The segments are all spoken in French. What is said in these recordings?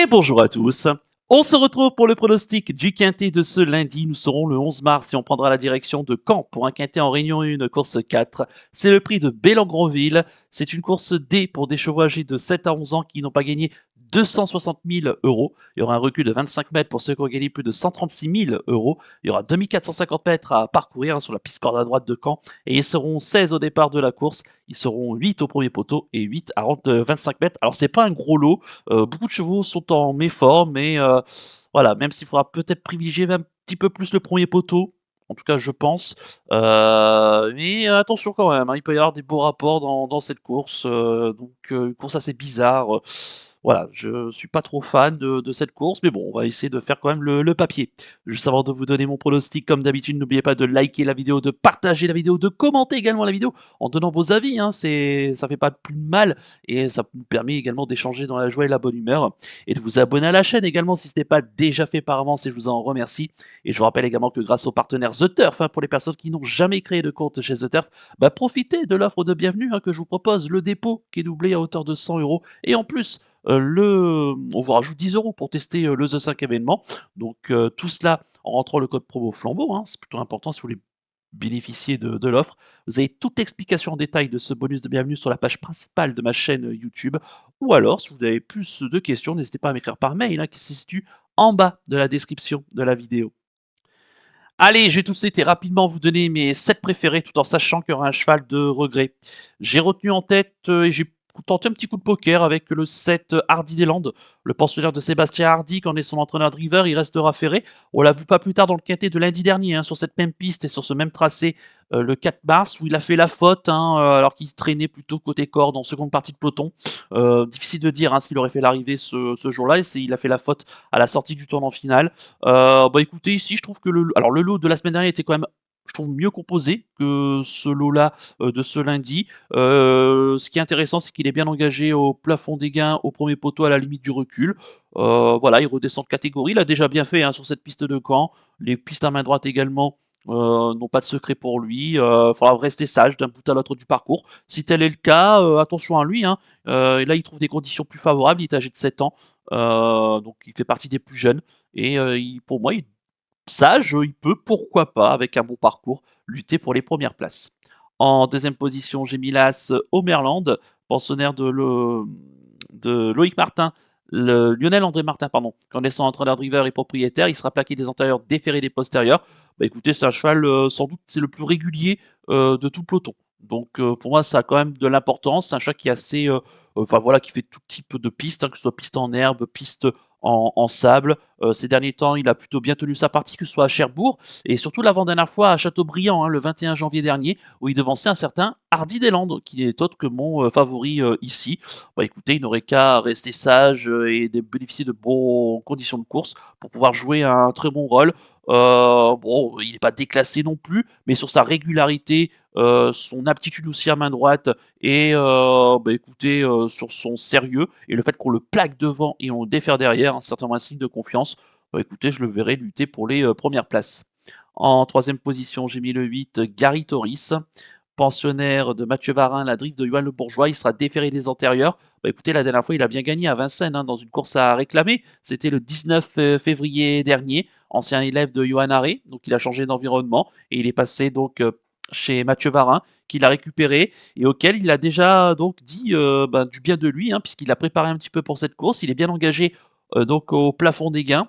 Et bonjour à tous. On se retrouve pour le pronostic du quintet de ce lundi. Nous serons le 11 mars et on prendra la direction de Caen pour un quintet en Réunion 1, course 4. C'est le prix de Bellangronville. C'est une course D pour des chevaux âgés de 7 à 11 ans qui n'ont pas gagné 260 000 euros. Il y aura un recul de 25 mètres pour ceux qui ont gagné plus de 136 000 euros. Il y aura 2450 mètres à parcourir sur la piste corde à droite de Caen. Et ils seront 16 au départ de la course. Ils seront 8 au premier poteau et 8 à 25 mètres. Alors c'est pas un gros lot. Beaucoup de chevaux sont en méforme, mais voilà, même s'il faudra peut-être privilégier un petit peu plus le premier poteau, en tout cas je pense. Mais attention quand même, hein, il peut y avoir des beaux rapports dans cette course, une course assez bizarre. Voilà, je suis pas trop fan de cette course, mais bon, on va essayer de faire quand même le papier. Juste avant de vous donner mon pronostic, comme d'habitude, n'oubliez pas de liker la vidéo, de partager la vidéo, de commenter également la vidéo en donnant vos avis, hein, ça fait pas plus de mal et ça nous permet également d'échanger dans la joie et la bonne humeur et de vous abonner à la chaîne également si ce n'est pas déjà fait par avance et je vous en remercie. Et je vous rappelle également que grâce au partenaire The Turf, hein, pour les personnes qui n'ont jamais créé de compte chez The Turf, profitez de l'offre de bienvenue, hein, que je vous propose, le dépôt qui est doublé à hauteur de 100 euros et en plus on vous rajoute 10 euros pour tester le The 5 événement. Donc tout cela en rentrant le code promo Flambeau, hein, c'est plutôt important si vous voulez bénéficier de l'offre. Vous avez toute explication en détail de ce bonus de bienvenue sur la page principale de ma chaîne YouTube. Ou alors, si vous avez plus de questions, n'hésitez pas à m'écrire par mail, hein, qui se situe en bas de la description de la vidéo. Allez, je vais tout de suite et rapidement vous donner mes 7 préférés tout en sachant qu'il y aura un cheval de regret. J'ai retenu en tête et j'ai tenté un petit coup de poker avec le 7 Hardy des Landes, le pensionnaire de Sébastien Hardy, qui en est son entraîneur driver, il restera ferré. On l'a vu pas plus tard dans le quintet de lundi dernier, hein, sur cette même piste et sur ce même tracé, le 4 mars, où il a fait la faute, hein, alors qu'il traînait plutôt côté corde en seconde partie de peloton. Difficile de dire, hein, s'il aurait fait l'arrivée ce jour-là, et il a fait la faute à la sortie du tournant final. Écoutez, ici, je trouve que le lot de la semaine dernière était quand même, je trouve, mieux composé que ce lot-là de ce lundi. Ce qui est intéressant, c'est qu'il est bien engagé au plafond des gains, au premier poteau, à la limite du recul. Voilà, il redescend de catégorie. Il a déjà bien fait, hein, sur cette piste de Caen. Les pistes à main droite également n'ont pas de secret pour lui. Il faudra rester sage d'un bout à l'autre du parcours. Si tel est le cas, attention à lui, hein. Et là, il trouve des conditions plus favorables. Il est âgé de 7 ans. Donc il fait partie des plus jeunes. Et pour moi, sage, il peut, pourquoi pas, avec un bon parcours, lutter pour les premières places. En deuxième position, j'ai mis l'As Omerland, pensionnaire de Loïc Martin, le Lionel André Martin, pardon, qui en est son entraîneur driver et propriétaire. Il sera plaqué des antérieurs, déféré des postérieurs. Écoutez, c'est un cheval, sans doute, c'est le plus régulier de tout le peloton. Donc pour moi, ça a quand même de l'importance. C'est un cheval qui est assez, enfin voilà, qui fait tout type de pistes, hein, que ce soit piste en herbe, piste en sable. Ces derniers temps, il a plutôt bien tenu sa partie, que ce soit à Cherbourg et surtout l'avant-dernière fois à Châteaubriand, hein, le 21 janvier dernier, où il devançait un certain Hardy des Landes, qui n'est autre que mon favori ici. Écoutez, il n'aurait qu'à rester sage et de bénéficier de bonnes conditions de course pour pouvoir jouer un très bon rôle. Bon, il n'est pas déclassé non plus, mais sur sa régularité, son aptitude aussi à main droite et écoutez, sur son sérieux et le fait qu'on le plaque devant et on le défère derrière, hein, certainement un signe de confiance. Écoutez, je le verrai lutter pour les premières places. En troisième position, j'ai mis le 8, Gary Toris, pensionnaire de Mathieu Varin, la drift de Johan Le Bourgeois. Il sera déféré des antérieurs. Écoutez, la dernière fois, il a bien gagné à Vincennes, hein, dans une course à réclamer. C'était le 19 février dernier, ancien élève de Johan Haré. Donc, il a changé d'environnement et il est passé donc chez Mathieu Varin, qu'il a récupéré et auquel il a déjà donc dit du bien de lui, hein, puisqu'il a préparé un petit peu pour cette course. Il est bien engagé donc au plafond des gains,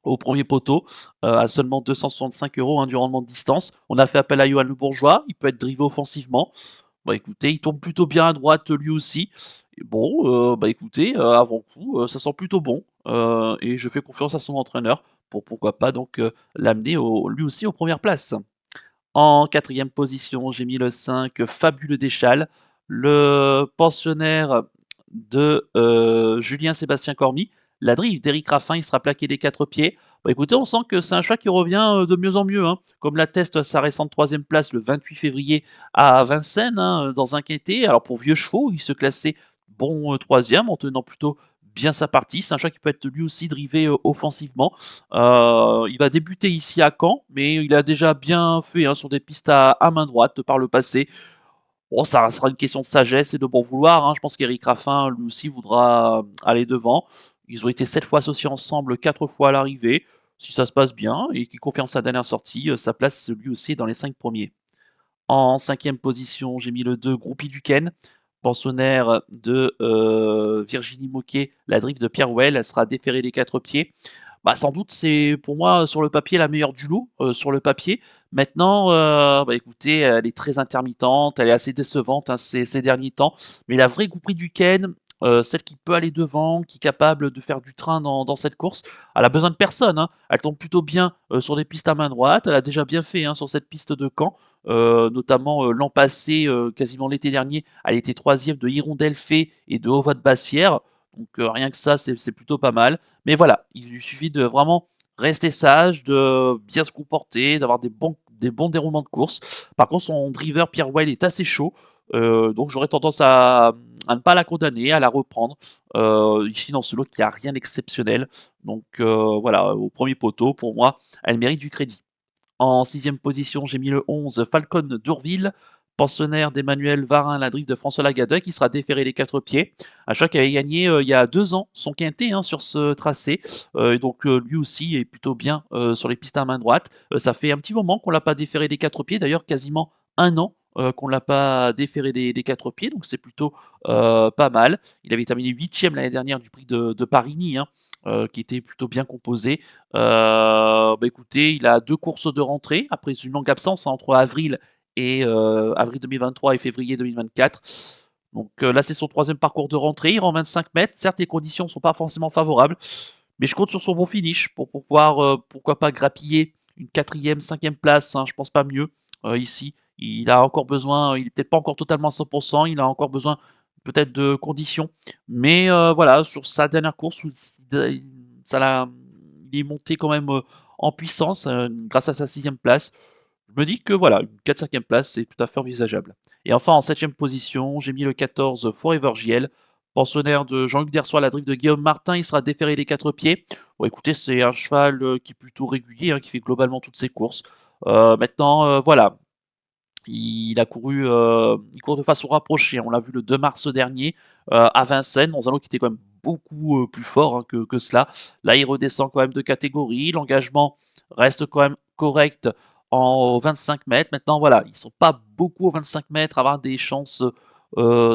au premier poteau, à seulement 265 euros, hein, du rendement de distance. On a fait appel à Johan Le Bourgeois, il peut être drivé offensivement. Écoutez, il tombe plutôt bien à droite lui aussi. Et bon, écoutez, avant coup, ça sent plutôt bon. Et je fais confiance à son entraîneur pour pourquoi pas donc l'amener lui aussi aux premières places. En quatrième position, j'ai mis le 5, Fabuleux Deschal, le pensionnaire de Julien Sébastien Cormy. La drive d'Éric Raffin, il sera plaqué des 4 pieds. Écoutez, on sent que c'est un chat qui revient de mieux en mieux, hein, comme l'atteste sa récente troisième place le 28 février à Vincennes, hein, dans un quintet. Alors pour vieux chevaux, il se classait bon troisième en tenant plutôt bien sa partie. C'est un chat qui peut être lui aussi drivé offensivement. Il va débuter ici à Caen, mais il a déjà bien fait, hein, sur des pistes à main droite par le passé. Bon, ça sera une question de sagesse et de bon vouloir, hein. Je pense qu'Éric Raffin, lui aussi, voudra aller devant. Ils ont été 7 fois associés ensemble, 4 fois à l'arrivée. Si ça se passe bien et qu'il confirme sa dernière sortie, sa place lui aussi dans les 5 premiers. En cinquième position, j'ai mis le 2 Groupie Duquesne, pensionnaire de Virginie Moquet, la drift de Pierre Well, elle sera déférée des 4 pieds. Bah, sans doute, c'est pour moi sur le papier la meilleure du lot, sur le papier. Maintenant, bah, écoutez, elle est très intermittente, elle est assez décevante, hein, ces derniers temps. Mais la vraie Groupie Duquesne, celle qui peut aller devant, qui est capable de faire du train dans cette course, elle a besoin de personne, hein. Elle tombe plutôt bien, sur des pistes à main droite. Elle a déjà bien fait, hein, sur cette piste de Caen. Notamment l'an passé, quasiment l'été dernier, elle était troisième de Hirondelle Fée et de Hauvat-Bassière. Donc rien que ça, c'est plutôt pas mal. Mais voilà, il lui suffit de vraiment rester sage, de bien se comporter, d'avoir des bons déroulements de course. Par contre, son driver Pierre Weil est assez chaud. Donc j'aurais tendance à ne pas la condamner, à la reprendre. Ici dans ce lot, il n'y a rien d'exceptionnel. Donc voilà, au premier poteau, pour moi, elle mérite du crédit. En sixième position, j'ai mis le 11 Falcon d'Urville, pensionnaire d'Emmanuel Varin, la drift de François Lagadec, qui sera déféré les 4 pieds. Un choc qui avait gagné il y a 2 ans son quintet, hein, sur ce tracé. Et donc lui aussi est plutôt bien sur les pistes à main droite. Ça fait un petit moment qu'on l'a pas déféré des 4 pieds, d'ailleurs quasiment un an. Qu'on l'a pas déféré des 4 pieds, donc c'est plutôt pas mal. Il avait terminé huitième l'année dernière du prix de Paris-Nice, hein, qui était plutôt bien composé. Bah, écoutez, il a 2 courses de rentrée après une longue absence, hein, entre avril et avril 2023 et février 2024. Donc là, c'est son troisième parcours de rentrée. Il rend 25 mètres. Certes, les conditions ne sont pas forcément favorables, mais je compte sur son bon finish pour pouvoir, pourquoi pas, grappiller une quatrième, cinquième place, hein, je pense pas mieux ici. Il a encore besoin, il est peut-être pas encore totalement à 100%, il a encore besoin peut-être de conditions. Mais voilà, sur sa dernière course, ça l'a il est monté quand même, en puissance, grâce à sa sixième place. Je me dis que voilà, une 4-5e place, c'est tout à fait envisageable. Et enfin, en septième position, j'ai mis le 14 Forever JL, pensionnaire de Jean-Luc Dersoy à la drift de Guillaume Martin. Il sera déféré des 4 pieds. Bon, écoutez, c'est un cheval qui est plutôt régulier, hein, qui fait globalement toutes ses courses. Maintenant, voilà, il court de façon rapprochée. On l'a vu le 2 mars dernier à Vincennes, dans un lot qui était quand même beaucoup plus fort, hein, que cela. Là, il redescend quand même de catégorie. L'engagement reste quand même correct en 25 mètres. Maintenant, voilà, ils sont pas beaucoup aux 25 mètres, avoir des chances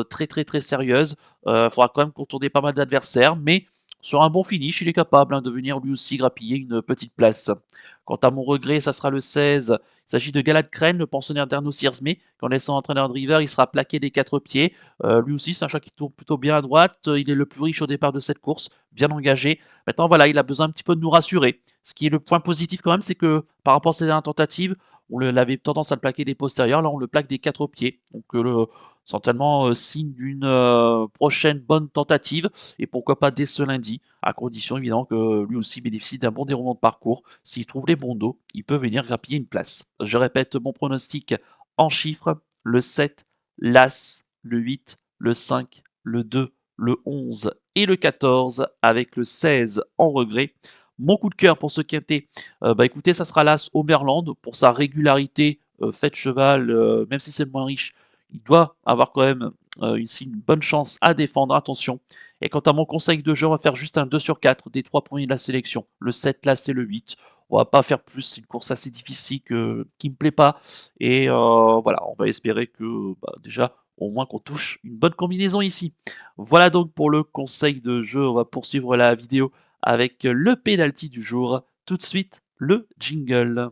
très très très sérieuses. Il faudra quand même contourner pas mal d'adversaires, mais sur un bon finish, il est capable, hein, de venir lui aussi grappiller une petite place. Quant à mon regret, ça sera le 16. Il s'agit de Galad Crane, le pensionnaire d'Arnaud Siersmé. Qu'en laissant entraîneur driver, il sera plaqué des 4 pieds. Lui aussi, c'est un chat qui tourne plutôt bien à droite. Il est le plus riche au départ de cette course, bien engagé. Maintenant, voilà, il a besoin un petit peu de nous rassurer. Ce qui est le point positif quand même, c'est que par rapport à ses dernières tentatives, avait tendance à le plaquer des postérieurs. Là, on le plaque des 4 pieds. Donc, certainement signe d'une prochaine bonne tentative. Et pourquoi pas dès ce lundi, à condition évidemment que lui aussi bénéficie d'un bon déroulement de parcours. S'il trouve les bons dos, il peut venir grappiller une place. Je répète mon pronostic en chiffres, le 7, l'As, le 8, le 5, le 2, le 11 et le 14, avec le 16 en regret. Mon coup de cœur pour ce quintet, bah écoutez, ça sera l'As Oberland pour sa régularité, fait cheval, même si c'est le moins riche, il doit avoir quand même ici une bonne chance à défendre, attention. Et quant à mon conseil de jeu, on va faire juste un 2 sur 4 des 3 premiers de la sélection. Le 7, l'As et le 8. On va pas faire plus, c'est une course assez difficile qui me plaît pas. Et voilà, on va espérer que bah, déjà, au moins qu'on touche une bonne combinaison ici. Voilà donc pour le conseil de jeu. On va poursuivre la vidéo avec le penalty du jour. Tout de suite, le jingle.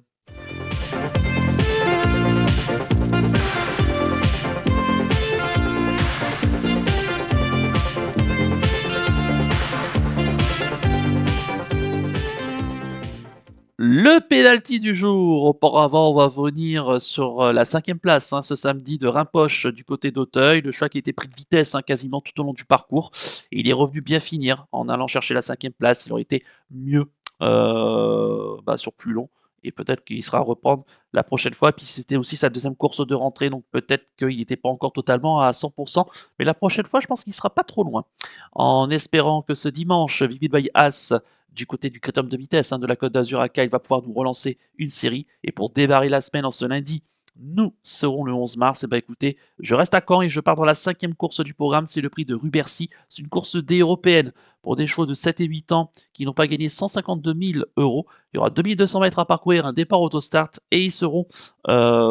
Le penalty du jour. Auparavant, on va venir sur la cinquième place, hein, ce samedi de Rimpoche du côté d'Auteuil. Le choix qui était pris de vitesse, hein, quasiment tout au long du parcours. Et il est revenu bien finir en allant chercher la cinquième place. Il aurait été mieux bah, sur plus long. Et peut-être qu'il sera à reprendre la prochaine fois. Et puis c'était aussi sa deuxième course de rentrée. Donc peut-être qu'il n'était pas encore totalement à 100%. Mais la prochaine fois, je pense qu'il sera pas trop loin. En espérant que ce dimanche, Vivid by As du côté du Critérium de vitesse, hein, de la Côte d'Azur à il va pouvoir nous relancer une série. Et pour démarrer la semaine en ce lundi Nous serons le 11 mars. Et bah écoutez, je reste à Caen et je pars dans la 5e course du programme. C'est le prix de Rue-Bercy. C'est une course D européenne pour des chevaux de 7 et 8 ans qui n'ont pas gagné 152 000 euros. Il y aura 2200 mètres à parcourir, un départ autostart et ils seront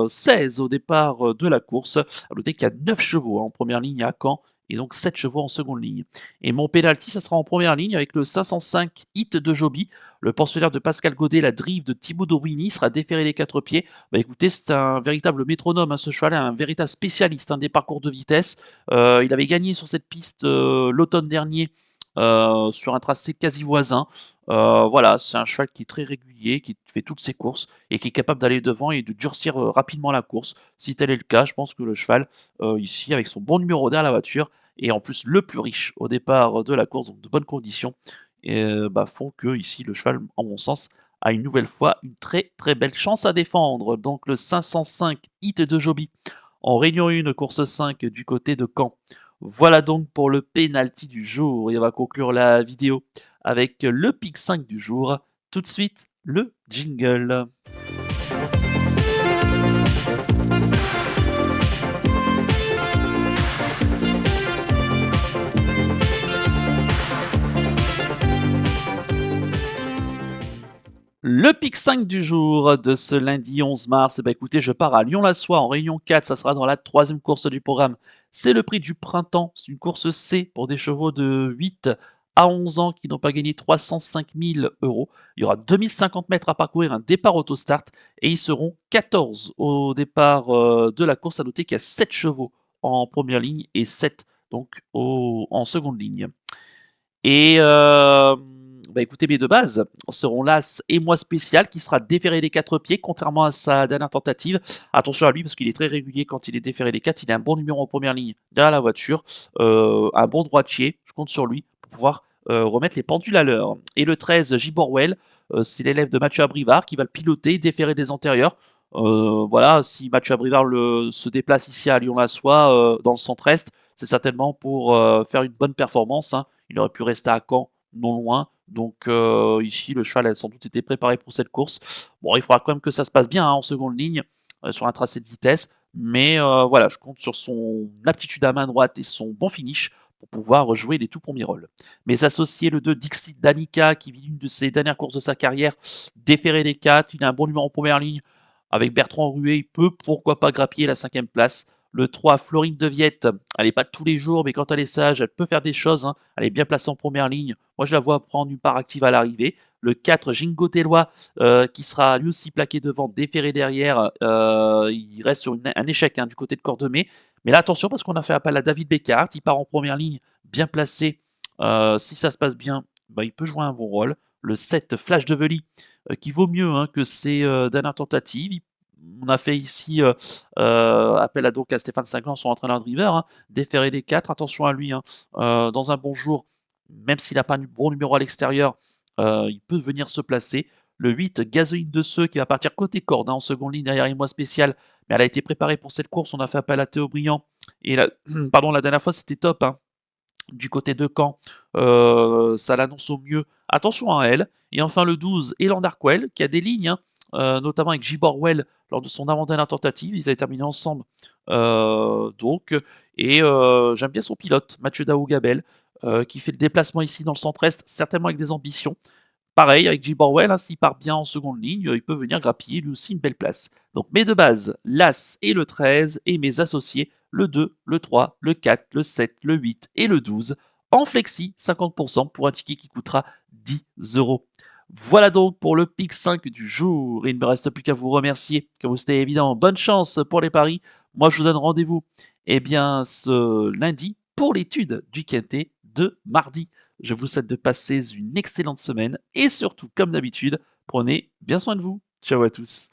16 au départ de la course. À noter qu'il y a 9 chevaux en première ligne à Caen et donc 7 chevaux en seconde ligne. Et mon penalty, ça sera en première ligne avec le 505 Hit de Joby. Le pensionnaire de Pascal Godet, la drive de Thibaut Daubigny sera déféré les 4 pieds. Bah écoutez, c'est un véritable métronome, hein, ce cheval, un véritable spécialiste des parcours de vitesse. Il avait gagné sur cette piste l'automne dernier sur un tracé quasi voisin. Voilà, c'est un cheval qui est très régulier, qui fait toutes ses courses et qui est capable d'aller devant et de durcir rapidement la course. Si tel est le cas, je pense que le cheval, ici, avec son bon numéro derrière la voiture, et en plus le plus riche au départ de la course, donc de bonnes conditions, et, font que ici le cheval, en mon sens, a une nouvelle fois une très très belle chance à défendre. Donc le 505 Hit de Joby en Réunion 1, course 5 du côté de Caen. Voilà donc pour le penalty du jour et on va conclure la vidéo avec le pick 5 du jour. Tout de suite, le jingle. Le pick 5 du jour de ce lundi 11 mars, eh ben écoutez, je pars à Lyon-la-Soie en Réunion 4, ça sera dans la 3e course du programme. C'est le prix du printemps, c'est une course C pour des chevaux de 8 à 11 ans qui n'ont pas gagné 305 000 euros. Il y aura 2050 mètres à parcourir, un départ autostart et ils seront 14 au départ de la course. À noter qu'il y a 7 chevaux en première ligne et 7 donc en seconde ligne. Et écoutez, mes deux bases seront l'As et moi spécial qui sera déféré les 4 pieds, contrairement à sa dernière tentative. Attention à lui parce qu'il est très régulier quand il est déféré les 4. Il a un bon numéro en première ligne derrière la voiture, un bon droitier. Je compte sur lui pour pouvoir remettre les pendules à l'heure. Et le 13, J. Borwell, c'est l'élève de Mathieu Abrivard qui va le piloter, déférer des antérieurs. Voilà, si Mathieu Abrivard se déplace ici à Lyon-la-Soie, dans le centre-est, c'est certainement pour faire une bonne performance. Il aurait pu rester à Caen, non loin. Donc ici, le cheval a sans doute été préparé pour cette course. Bon, il faudra quand même que ça se passe bien en seconde ligne, sur un tracé de vitesse. Mais voilà, je compte sur son aptitude à main droite et son bon finish pour pouvoir jouer les tout premiers rôles. Mes associés, le 2 Dixit Danica, qui vit une de ses dernières courses de sa carrière, déféré des 4, il a un bon numéro en première ligne. Avec Bertrand Ruet, il peut pourquoi pas grappiller la 5e place. Le 3, Florine de Viette, elle n'est pas de tous les jours, mais quand elle est sage, elle peut faire des choses. Elle est bien placée en première ligne. Moi, je la vois prendre une part active à l'arrivée. Le 4, Jingo Tellois, qui sera lui aussi plaqué devant, déféré derrière. Il reste sur un échec du côté de Cordemais. Mais là, attention, parce qu'on a fait appel à David Beckhardt. Il part en première ligne, bien placé. Si ça se passe bien, il peut jouer un bon rôle. Le 7, Flash de Veli, qui vaut mieux que ses dernières tentatives. On a fait ici appel à Stéphane Singlan, son entraîneur de river, déféré des 4, attention à lui, dans un bon jour, même s'il n'a pas un bon numéro à l'extérieur, il peut venir se placer. Le 8, Gazoïne de Ceux, qui va partir côté corde, en seconde ligne derrière moi spécial, mais elle a été préparée pour cette course, on a fait appel à Théo Briand, et pardon, la dernière fois c'était top, du côté de Caen, ça l'annonce au mieux. Attention à elle. Et enfin le 12, Elan Darkwell, qui a des lignes, notamment avec J. Borwell lors de son avant-dernière tentative. Ils avaient terminé ensemble. J'aime bien son pilote, Mathieu Daou-Gabel, qui fait le déplacement ici dans le centre-est, certainement avec des ambitions. Pareil avec J. Borwell, s'il part bien en seconde ligne, il peut venir grappiller lui aussi une belle place. Donc mes deux bases, l'As et le 13, et mes associés, le 2, le 3, le 4, le 7, le 8 et le 12, en flexi 50% pour un ticket qui coûtera 10 euros. Voilà donc pour le pick 5 du jour. Il ne me reste plus qu'à vous remercier, comme c'était évident. Bonne chance pour les paris. Moi, je vous donne rendez-vous ce lundi pour l'étude du quintet de mardi. Je vous souhaite de passer une excellente semaine et surtout, comme d'habitude, prenez bien soin de vous. Ciao à tous.